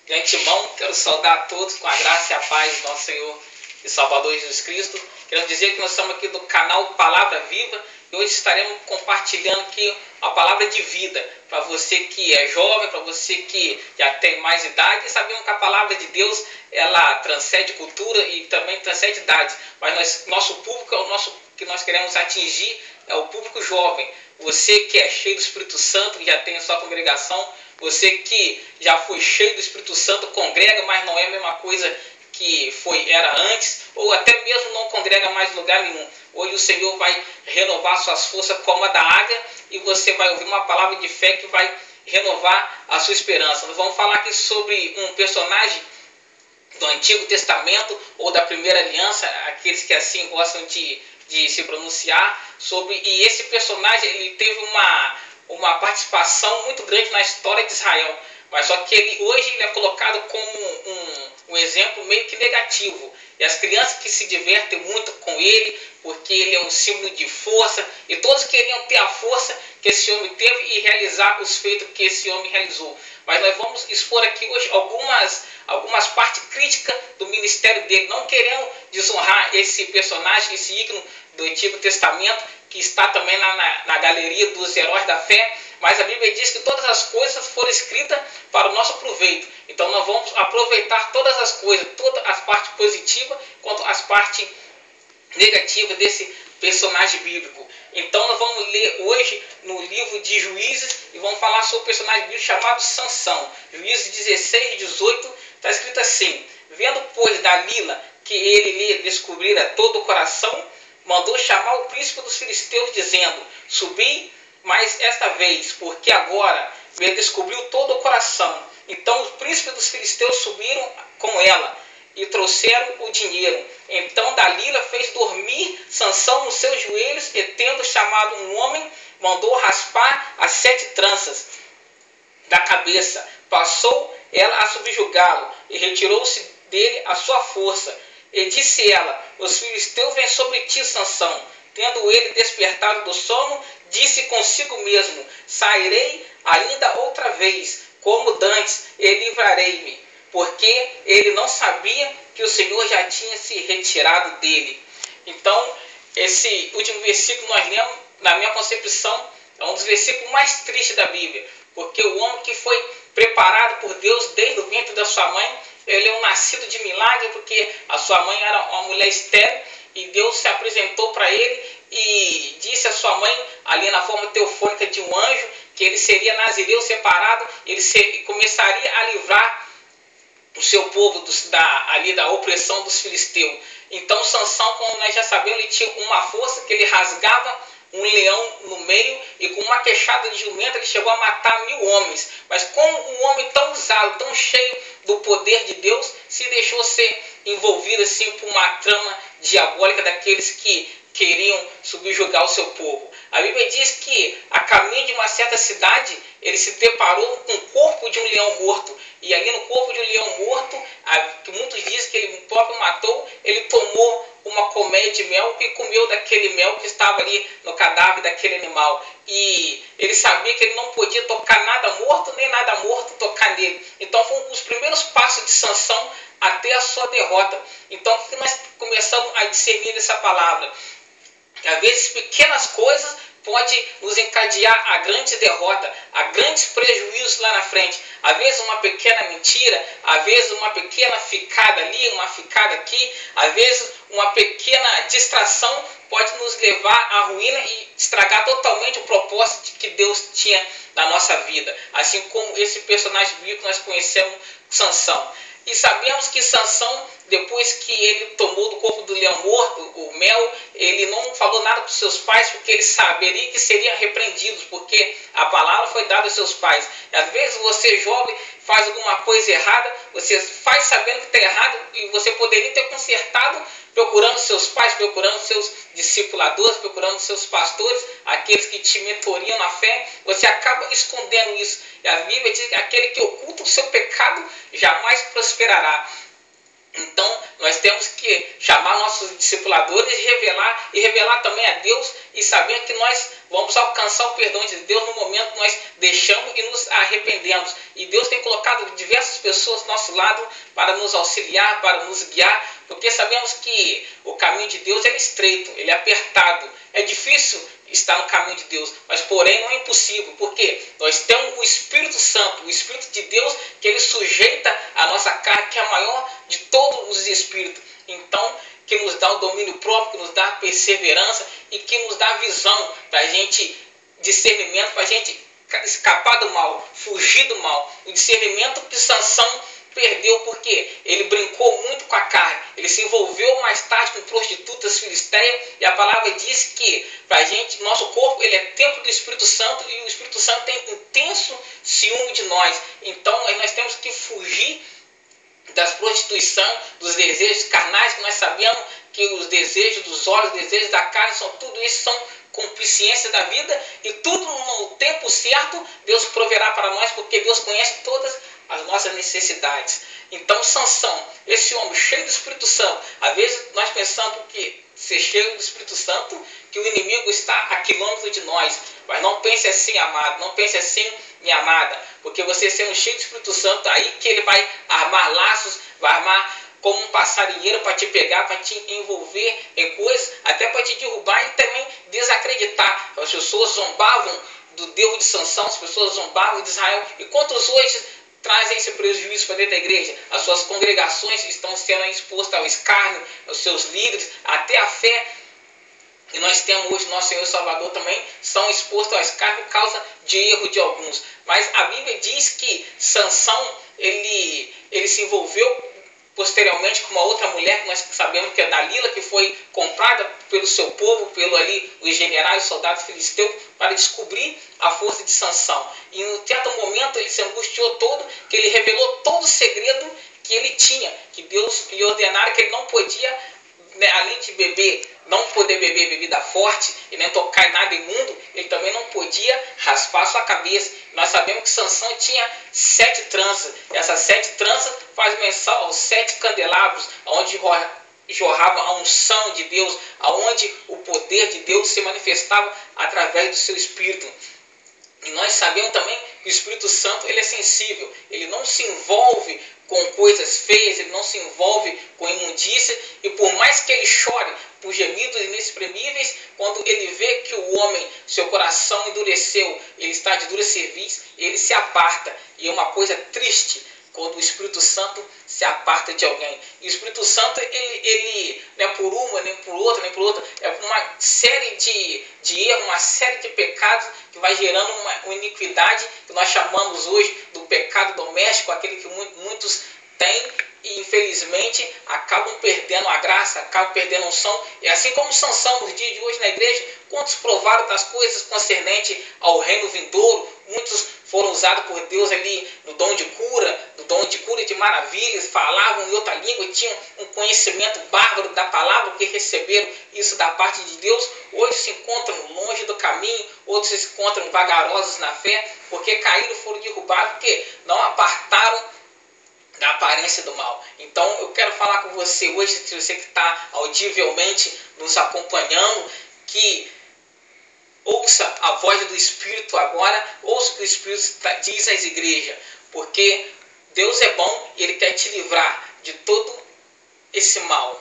De antemão, quero saudar a todos com a graça e a paz do nosso Senhor e Salvador Jesus Cristo. Quero dizer que nós estamos aqui do canal Palavra Viva e hoje estaremos compartilhando aqui a palavra de vida para você que é jovem, para você que já tem mais idade. E sabemos que a palavra de Deus, ela transcende cultura e também transcende idades, mas nosso público é o nosso que nós queremos atingir, é o público jovem. Você que é cheio do Espírito Santo, que já tem a sua congregação, você que já foi cheio do Espírito Santo, congrega, mas não é a mesma coisa que era antes, ou até mesmo não congrega mais em lugar nenhum. Hoje o Senhor vai renovar suas forças como a da águia e você vai ouvir uma palavra de fé que vai renovar a sua esperança. Nós vamos falar aqui sobre um personagem do Antigo Testamento ou da Primeira Aliança, aqueles que assim gostam de se pronunciar sobre. E esse personagem ele teve uma participação muito grande na história de Israel, mas só que hoje ele é colocado como um exemplo meio que negativo. E as crianças que se divertem muito com ele, porque ele é um símbolo de força, e todos queriam ter a força que esse homem teve e realizar os feitos que esse homem realizou. Mas nós vamos expor aqui hoje algumas partes críticas do ministério dele, não querendo desonrar esse personagem, esse ícone do Antigo Testamento, que está também na galeria dos heróis da fé, mas a Bíblia diz que todas as coisas foram escritas para o nosso proveito. Então nós vamos aproveitar todas as coisas, todas as partes positivas quanto as partes negativas desse personagem bíblico. Então nós vamos ler hoje no livro de Juízes e vamos falar sobre o personagem bíblico chamado Sansão. Juízes 16, 18, está escrito assim: vendo, pois, Dalila que ele lhe descobrira todo o coração, mandou chamar o príncipe dos filisteus, dizendo: subi mais esta vez, porque agora me descobriu todo o coração. Então os príncipes dos filisteus subiram com ela e trouxeram o dinheiro. Então Dalila fez dormir Sansão nos seus joelhos e, tendo chamado um homem, mandou raspar as 7 tranças da cabeça. Passou ela a subjugá-lo e retirou-se dele a sua força. E disse ela: os filisteus vêm sobre ti, Sansão. Tendo ele despertado do sono, disse consigo mesmo: sairei ainda outra vez, como dantes, e livrarei-me. Porque ele não sabia que o Senhor já tinha se retirado dele. Então, esse último versículo nós lemos, na minha concepção, é um dos versículos mais tristes da Bíblia. Porque o homem que foi preparado por Deus desde o ventre da sua mãe, ele é um nascido de milagre, porque a sua mãe era uma mulher estéril, e Deus se apresentou para ele e disse à sua mãe, ali na forma teofônica de um anjo, que ele seria nazireu separado, ele começaria a livrar o seu povo da opressão dos filisteus. Então Sansão, como nós já sabemos, ele tinha uma força que ele rasgava um leão no meio, e com uma queixada de jumento ele chegou a matar 1000 homens. Mas como um homem tão usado, tão cheio do poder de Deus, se deixou ser envolvido assim por uma trama diabólica daqueles que queriam subjugar o seu povo. A Bíblia diz que a caminho de uma certa cidade ele se deparou com o corpo de um leão morto. E ali no corpo de um leão morto, que muitos dizem que ele próprio matou, ele tomou uma colmeia de mel e comeu daquele mel que estava ali no cadáver daquele animal. E ele sabia que ele não podia tocar nada morto, nem nada morto tocar nele. Então foram os primeiros passos de Sansão até a sua derrota. Então o que nós começamos a discernir dessa palavra? Que às vezes pequenas coisas pode nos encadear a grande derrota, a grandes prejuízos lá na frente. Às vezes uma pequena mentira, às vezes uma pequena ficada ali, uma ficada aqui, às vezes uma pequena distração pode nos levar à ruína e estragar totalmente o propósito que Deus tinha na nossa vida. Assim como esse personagem bíblico nós conhecemos, Sansão. E sabemos que Sansão, depois que ele tomou do corpo do leão morto o mel, ele não falou nada para os seus pais, porque ele saberia que seriam repreendidos, porque a palavra foi dada aos seus pais. E às vezes você jovem faz alguma coisa errada, você faz sabendo que está errado, e você poderia ter consertado procurando seus pais, procurando seus discipuladores, procurando seus pastores, aqueles que te mentoriam na fé. Você acaba escondendo isso. E a Bíblia diz que aquele que oculta o seu pecado jamais prosperará. Então, nós temos que chamar nossos discipuladores e revelar também a Deus, e saber que nós vamos alcançar o perdão de Deus no momento que nós deixamos e nos arrependemos. E Deus tem colocado diversas pessoas do nosso lado para nos auxiliar, para nos guiar, porque sabemos que o caminho de Deus é estreito, ele é apertado, é difícil estar no caminho de Deus, mas porém não é impossível, porque nós temos o Espírito Santo, o Espírito de Deus, que ele sujeita a nossa carne, que é a maior de todos os espíritos. Então, que nos dá o domínio próprio, que nos dá a perseverança e que nos dá a visão para a gente, discernimento, para a gente escapar do mal, fugir do mal. O discernimento que Sansão perdeu porque ele brincou muito com a carne, ele se envolveu mais tarde com prostitutas filisteias, e a palavra diz que pra gente, nosso corpo, ele é templo do Espírito Santo, e o Espírito Santo tem intenso ciúme de nós. Então nós temos que fugir das prostituição, dos desejos carnais, que nós sabemos que os desejos dos olhos, os desejos da carne, tudo isso são concupiscência da vida, e tudo no tempo certo Deus proverá para nós, porque Deus conhece todas as nossas necessidades. Então Sansão, esse homem cheio do Espírito Santo, às vezes nós pensamos que ser cheio do Espírito Santo, que o inimigo está a quilômetros de nós, mas não pense assim, amado, não pense assim, minha amada, porque você sendo cheio do Espírito Santo, aí que ele vai armar laços, vai armar como um passarinheiro para te pegar, para te envolver em coisas, até para te derrubar e também desacreditar. As pessoas zombavam do Deus de Sansão, as pessoas zombavam de Israel, e quantos hoje trazem esse prejuízo para dentro da igreja? As suas congregações estão sendo expostas ao escárnio, os seus líderes, até a fé que nós temos hoje, nosso Senhor e Salvador, também são expostos ao escárnio por causa de erro de alguns. Mas a Bíblia diz que Sansão, ele se envolveu posteriormente com uma outra mulher, que nós sabemos que é Dalila, que foi comprada pelo seu povo, pelo ali os generais, os soldados filisteus, para descobrir a força de Sansão. E em um certo momento ele se angustiou todo, que ele revelou todo o segredo que ele tinha, que Deus lhe ordenara que ele não podia, além de beber, não poder beber bebida forte e nem tocar em nada imundo, ele também não podia raspar sua cabeça. Nós sabemos que Sansão tinha 7 tranças. Essas 7 tranças faz menção aos 7 candelabros, onde jorrava a unção de Deus, aonde o poder de Deus se manifestava através do seu Espírito. E nós sabemos também que o Espírito Santo, ele é sensível, ele não se envolve com coisas feias, ele não se envolve com imundícia, e por mais que ele chore por gemidos inexprimíveis, quando ele vê que o homem, seu coração endureceu, ele está de dura serviço, ele se aparta. E é uma coisa triste quando o Espírito Santo se aparta de alguém. E o Espírito Santo, ele não é por uma, nem por outra, nem por outra, é por uma série de erros, uma série de pecados que vai gerando uma iniquidade que nós chamamos hoje do pecado doméstico, aquele que muitos têm e infelizmente acabam perdendo a graça, acabam perdendo a unção. E assim como Sansão nos dias de hoje na igreja, quantos provaram das coisas concernentes ao reino vindouro, muitos foram usados por Deus ali no dom de cura e de maravilhas, falavam em outra língua e tinham um conhecimento bárbaro da palavra, que receberam isso da parte de Deus. Hoje se encontram longe do caminho, outros se encontram vagarosos na fé, porque caíram, foram derrubados, porque não apartaram da aparência do mal. Então eu quero falar com você hoje, se você que está audivelmente nos acompanhando, que ouça a voz do Espírito agora, ouça o que o Espírito diz às igrejas, porque Deus é bom e Ele quer te livrar de todo esse mal.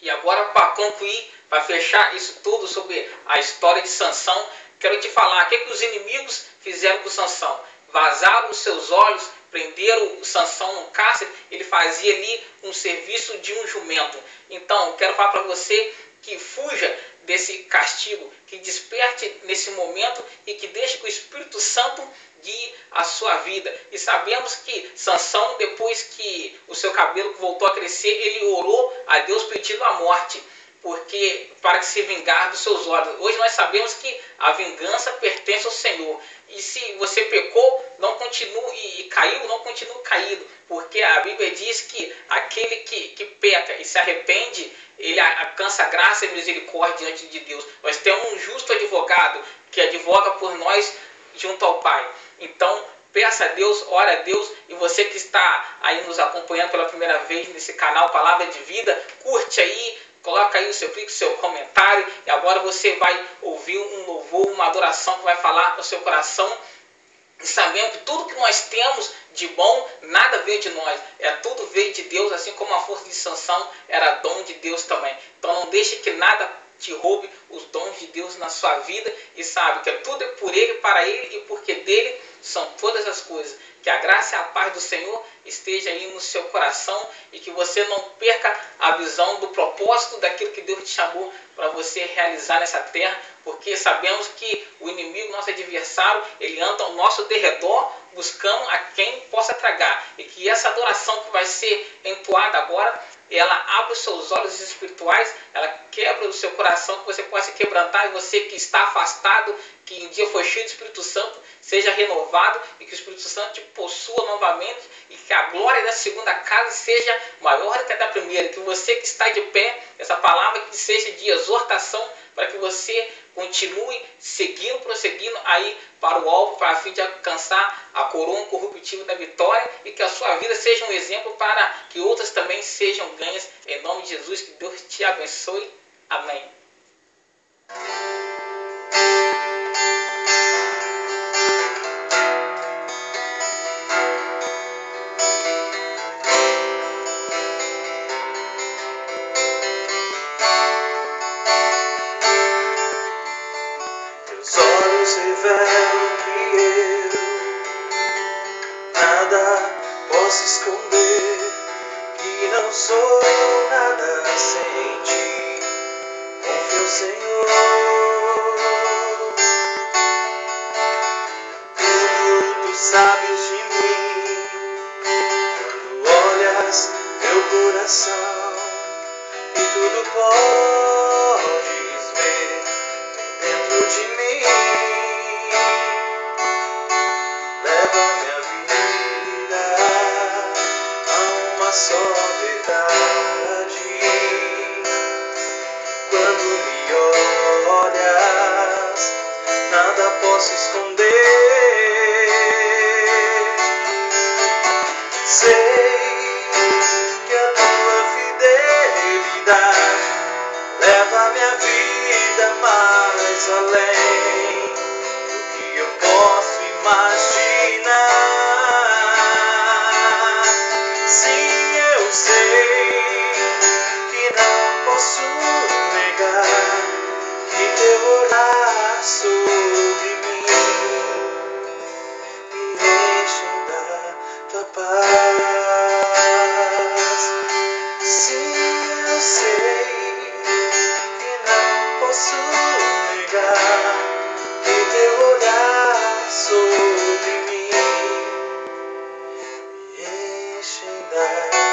E agora, para concluir, para fechar isso tudo sobre a história de Sansão, quero te falar o que os inimigos fizeram com Sansão. Vazaram os seus olhos, prenderam o Sansão no cárcere, ele fazia ali um serviço de um jumento. Então, quero falar para você que fuja desse castigo, que desperte nesse momento e que deixe que o Espírito Santo guie a sua vida. E sabemos que Sansão, depois que o seu cabelo voltou a crescer, ele orou a Deus pedindo a morte, porque para se vingar dos seus olhos. Hoje nós sabemos que a vingança pertence ao Senhor. E se você pecou, não continue, e caiu, não continue caído, porque a Bíblia diz que aquele que peca e se arrepende, ele alcança graça e misericórdia diante de Deus. Nós temos um justo advogado que advoga por nós junto ao Pai. Então, peça a Deus, ore a Deus. E você que está aí nos acompanhando pela primeira vez nesse canal Palavra de Vida, curte aí, coloca aí o seu clique, o seu comentário. E agora você vai ouvir um louvor, uma adoração que vai falar no seu coração. E sabendo que tudo que nós temos de bom, nada veio de nós. Tudo veio de Deus, assim como a força de Sansão era dom de Deus também. Então não deixe que nada te roube os dons de Deus na sua vida. E sabe que tudo é por Ele, para Ele e porque dele são todas as coisas. Que a graça e a paz do Senhor esteja aí no seu coração e que você não perca a visão do propósito daquilo que Deus te chamou para você realizar nessa terra, porque sabemos que o inimigo, nosso adversário, ele anda ao nosso derredor buscando a quem possa tragar. E que essa adoração que vai ser entoada agora, ela abre os seus olhos espirituais, ela quebra o seu coração, que você possa se quebrantar, e você que está afastado, que um dia foi cheio do Espírito Santo, seja renovado e que o Espírito Santo te possua novamente e que a glória da segunda casa seja maior do que a da primeira. Que você que está de pé, essa palavra que seja de exortação para que você continue seguindo, prosseguindo aí para o alvo, para a fim de alcançar a coroa incorruptível da vitória, e que a sua vida seja um exemplo para que outras também sejam ganhas. Em nome de Jesus, que Deus te abençoe. Amém. Meus olhos revelam que eu nada posso esconder, que não sou nada sem ti. Confio, Senhor, tudo tu sabes de mim. Quando olhas meu coração e tudo podes ver dentro de mim. Leva minha vida a uma só verdade. Quando me olhas, nada posso esconder. Sei que a tua fidelidade leva minha vida mais além do que eu posso imaginar. Sim, eu sei que não posso negar que teu olhar sobre mim me enchem da tua paz. Sim, eu sei que não posso negar que teu olhar sobre mim me enchem da